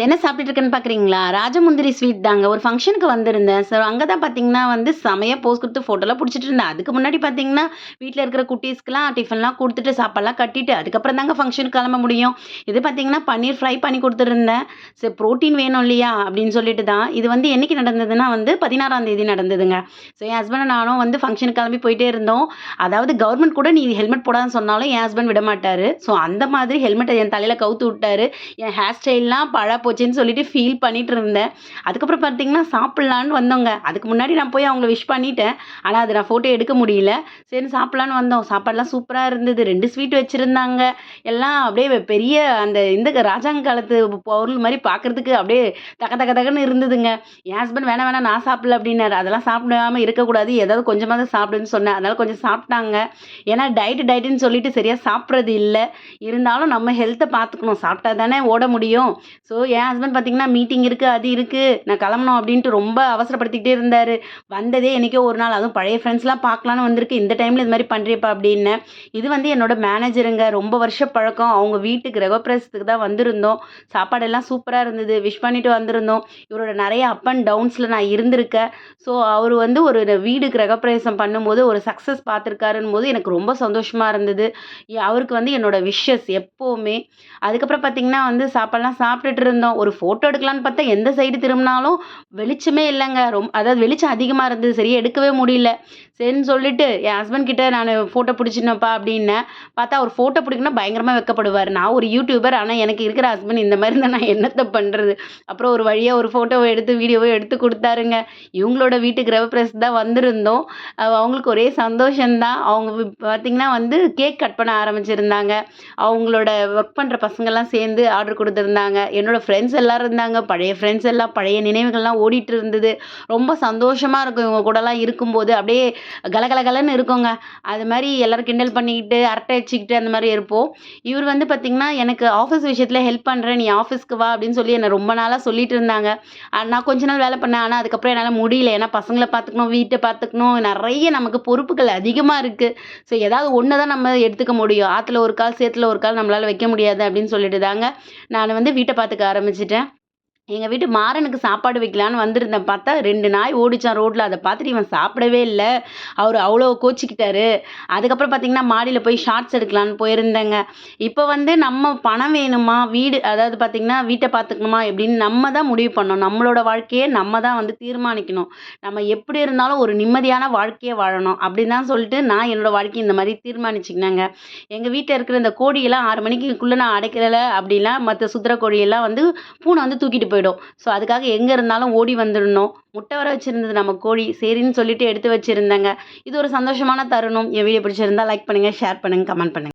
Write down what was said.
என்ன சாப்பிட்டுட்டு இருக்கேன்னு பார்க்குறீங்களா? ராஜமுந்திரி ஸ்வீட் தாங்க. ஒரு ஃபங்ஷனுக்கு வந்திருந்தேன். ஸோ அங்க தான் பார்த்தீங்கன்னா வந்து செமையா போஸ் குடுத்து ஃபோட்டோலாம் புடிச்சிட்டு இருந்தேன். அதுக்கு முன்னாடி பார்த்தீங்கன்னா, வீட்ல இருக்கிற குட்டீஸ்க்குலாம் டிஃபன்லாம் குடுத்துட்டு, சாப்பாடுலாம் கட்டிட்டு, அதுக்கப்புறம் தாங்க ஃபங்ஷனுக்கு கிளம்ப முடியும். இது பார்த்தீங்கன்னா, பன்னீர் ஃப்ரை பண்ணி குடுத்துருந்தேன். சரி புரோட்டீன் வேணும் இல்லையா? அப்படின்னு சொல்லிட்டு தான். இது வந்து என்னைக்கு நடந்ததுன்னா வந்து 16ஆம் தேதி நடந்ததுங்க. ஸோ என் ஹஸ்பண்டும் நானும் வந்து ஃபங்ஷனுக்கு கிளம்பி போயிட்டே இருந்தோம். அதாவது கவர்மெண்ட் கூட நீ ஹெல்மெட் போடாதன்னு சொன்னாலும் என் ஹஸ்பண்ட் விடமாட்டாரு. ஸோ அந்த மாதிரி ஹெல்மெட்ட என் தலையில கவுத்து விட்டாரு. என் ஹேர் ஸ்டைல்லாம் பாழா போச்சேன்னு சொல்லிட்டு ஃபீல் பண்ணிட்டு இருந்தேன். அதுக்கப்புறம் பார்த்தீங்கன்னா, சாப்பிடலான்னு வந்தோங்க. அதுக்கு முன்னாடி நான் போய் அவங்கள விஷ் பண்ணிட்டேன். ஆனா, அது நான் ஃபோட்டோ எடுக்க முடியல. சரின்னு சாப்பிடலான்னு வந்தோம். சாப்பாடுலாம் சூப்பரா இருந்தது. 2 ஸ்வீட் வச்சிருந்தாங்க. எல்லாம் அப்படியே பெரிய அந்த இந்த ராஜாங்க காலத்து பொருள் மாரி பார்க்கறதுக்கு அப்படியே தக தக தகன்னு இருந்ததுங்க. என் ஹஸ்பண்ட் வேணாம் வேணாம் நான் சாப்பிடல அப்படின்னாரு. அதெல்லாம் சாப்பிடாம இருக்கக்கூடாது. ஏதாவது கொஞ்சமாவது சாப்பிடுன்னு சொன்னேன். அதனால கொஞ்சம் சாப்பிட்டாங்க. ஏன்னா டயட்டுன்னு சொல்லிட்டு சரியா சாப்பிடுறது இல்ல. இருந்தாலும் நம்ம ஹெல்த்த பார்த்துக்கணும். சாப்பிட்டா தானே ஓட முடியும். ஸோ என் ஹஸ்பண்ட் பார்த்தீங்கன்னா, மீட்டிங் இருக்கு, அது இருக்கு, நான் கிளம்பணும் அப்படின்ட்டு ரொம்ப அவசரப்படுத்திக்கிட்டே இருந்தாரு. வந்ததே என்னைக்கோ ஒரு நாள், அதுவும் பழைய ஃப்ரெண்ட்ஸ்லாம் பார்க்கலான்னு வந்திருக்கு. இந்த டைம்ல இது மாரி பண்றியேப்பா அப்படின்னேன். இது வந்து என்னோட மேனேஜருங்க. ரொம்ப வருஷ பழக்கம். அவங்க வீட்டு கிரகப்பிரவேசத்துக்கு தான் வந்திருந்தோம். சாப்பாடெல்லாம் சூப்பரா இருந்தது. விஷ் பண்ணிட்டு வந்திருந்தோம். இவரோட நெறைய அப் அண்ட் டவுன்ஸ்ல நான் இருந்திருக்கேன். ஸோ அவரு வந்து ஒரு வீடு கிரகப்பிரவேசம் பண்ணும்போது ஒரு சக்ஸஸ் பார்த்துருக்காருன்னும்போது எனக்கு ரொம்ப சந்தோஷமா இருந்தது. அவருக்கு வந்து என்னோட விஷஸ் எப்பவுமே. அதுக்கப்புறம் பார்த்தீங்கன்னா வந்து சாப்பாடுலாம் சாப்பிட்டுட்டு இருந்தோம். ஒரு ஃபோட்டோ எடுக்கலான்னு பார்த்தா எந்த சைடு திரும்பினாலும் வெளிச்சமே இல்லங்க. அதாவது வெளிச்சம் அதிகமா இருந்தது. சரியா எடுக்கவே முடியல. சரின்னு சொல்லிட்டு என் ஹஸ்பண்ட் கிட்ட நானு ஃபோட்டோ புடிச்சிடனப்பா அப்படின்னேன். பார்த்தா அவர் ஃபோட்டோ பிடிக்கணும்னா பயங்கரமா வெட்கப்படுவாரு. நான் ஒரு யூடியூபர். ஆனா எனக்கு இருக்கிற ஹஸ்பண்ட் இந்த மாரி இருந்தா நான் என்னத்த பண்றது? அப்புறம் ஒரு வழியா ஒரு ஃபோட்டோவ எடுத்து வீடியோவ எடுத்து குடுத்தாருங்க. இவங்களோட வீட்டு கிரகப்பிரவேசத்துக்கு தான் வந்திருந்தோம். அவங்களுக்கு ஒரே சந்தோஷம் தான். அவங்க பார்த்தீங்கன்னா வந்து கேக் கட் பண்ண ஆரம்பிச்சிருந்தாங்க. அவங்களோட ஒர்க் பண்ற பசங்கலாம் சேர்ந்து ஆர்டர் குடுத்துருந்தாங்க. என்னோட ஃப்ரெண்ட்ஸ் எல்லாரும் இருந்தாங்க. பழைய ஃப்ரெண்ட்ஸ் எல்லாம் பழைய நினைவுகள்லாம் ஓடிட்டு இருந்தது. ரொம்ப சந்தோஷமா இருக்கும் இவங்க கூடலாம் இருக்கும்போது. அப்படியே கலகலகலன்னு இருக்குங்க. அது மாரி எல்லாரும் கிண்டல் பண்ணிக்கிட்டு, அரட்டை அடிச்சுக்கிட்டு அந்த மாரி இருப்போம். இவர் வந்து பார்த்தீங்கன்னா, எனக்கு ஆஃபீஸ் விஷயத்துல ஹெல்ப் பண்றேன். நீ ஆஃபீஸ்க்கு வா அப்படின்னு சொல்லி என்ன ரொம்ப நாளா சொல்லிட்டு இருந்தாங்க. நான் கொஞ்ச நாள் வேலை பண்ணேன். ஆனா அதுக்கப்புறம் என்னால முடியல. ஏன்னா பசங்கள பார்த்துக்கணும், வீட்ட பார்த்துக்கணும். நெறைய நமக்கு பொறுப்புகள் அதிகமா இருக்கு. ஸோ ஏதாவது ஒண்ணு தான் நம்ம எடுத்துக்க முடியும். ஆத்துல ஒரு கால், சேத்துல ஒரு கால் நம்மளால வைக்க முடியாது அப்படின்னு சொல்லிட்டு தாங்க, நான் வந்து வீட்ட பார்த்துக்க ஆரம்பிச்சுட்டேன். எங்க வீட்டு மாறனுக்கு சாப்பாடு வைக்கலான்னு வந்திருந்தேன். பார்த்தா 2 நாய் ஓடிச்சான் ரோட்ல. அத பார்த்துட்டு இவன் சாப்பிடவே இல்ல. அவரு அவ்வளோ கோச்சிக்கிட்டாரு. அதுக்கப்புறம் பார்த்தீங்கன்னா, மாடியில போய் ஷார்ட்ஸ் எடுக்கலான்னு போயிருந்தேங்க. இப்ப வந்து நம்ம பணம் வேணுமா, வீடு அதாவது பார்த்தீங்கன்னா, வீட்ட பார்த்துக்கணுமா எப்படின்னு நம்ம தான் முடிவு பண்ணணும். நம்மளோட வாழ்க்கைய நம்ம தான் வந்து தீர்மானிக்கணும். நம்ம எப்படி இருந்தாலும் ஒரு நிம்மதியான வாழ்க்கைய வாழணும். அப்படின்னு தான் சொல்லிட்டு நான் என்னோட வாழ்க்கைய இந்த மாரி தீர்மானிச்சுக்கினேங்க. எங்க வீட்ல இருக்கிற இந்த கோழியெல்லாம் 6 மணிக்குள்ள நான் அடைக்கல அப்படின்னா, மத்த சுத்துற கோழியெல்லாம் வந்து பூனை வந்து தூக்கிட்டு போயிடும். ஸோ அதுக்காக எங்க இருந்தாலும் ஓடி வந்துடணும். முட்டை வர வச்சிருந்தது நம்ம கோழி. சரின்னு சொல்லிட்டு எடுத்து வச்சிருந்தேங்க. இது ஒரு சந்தோஷமான தருணம். என் வீடியோ பிடிச்சிருந்தா லைக் பண்ணுங்க, ஷேர் பண்ணுங்க, கமெண்ட் பண்ணுங்க.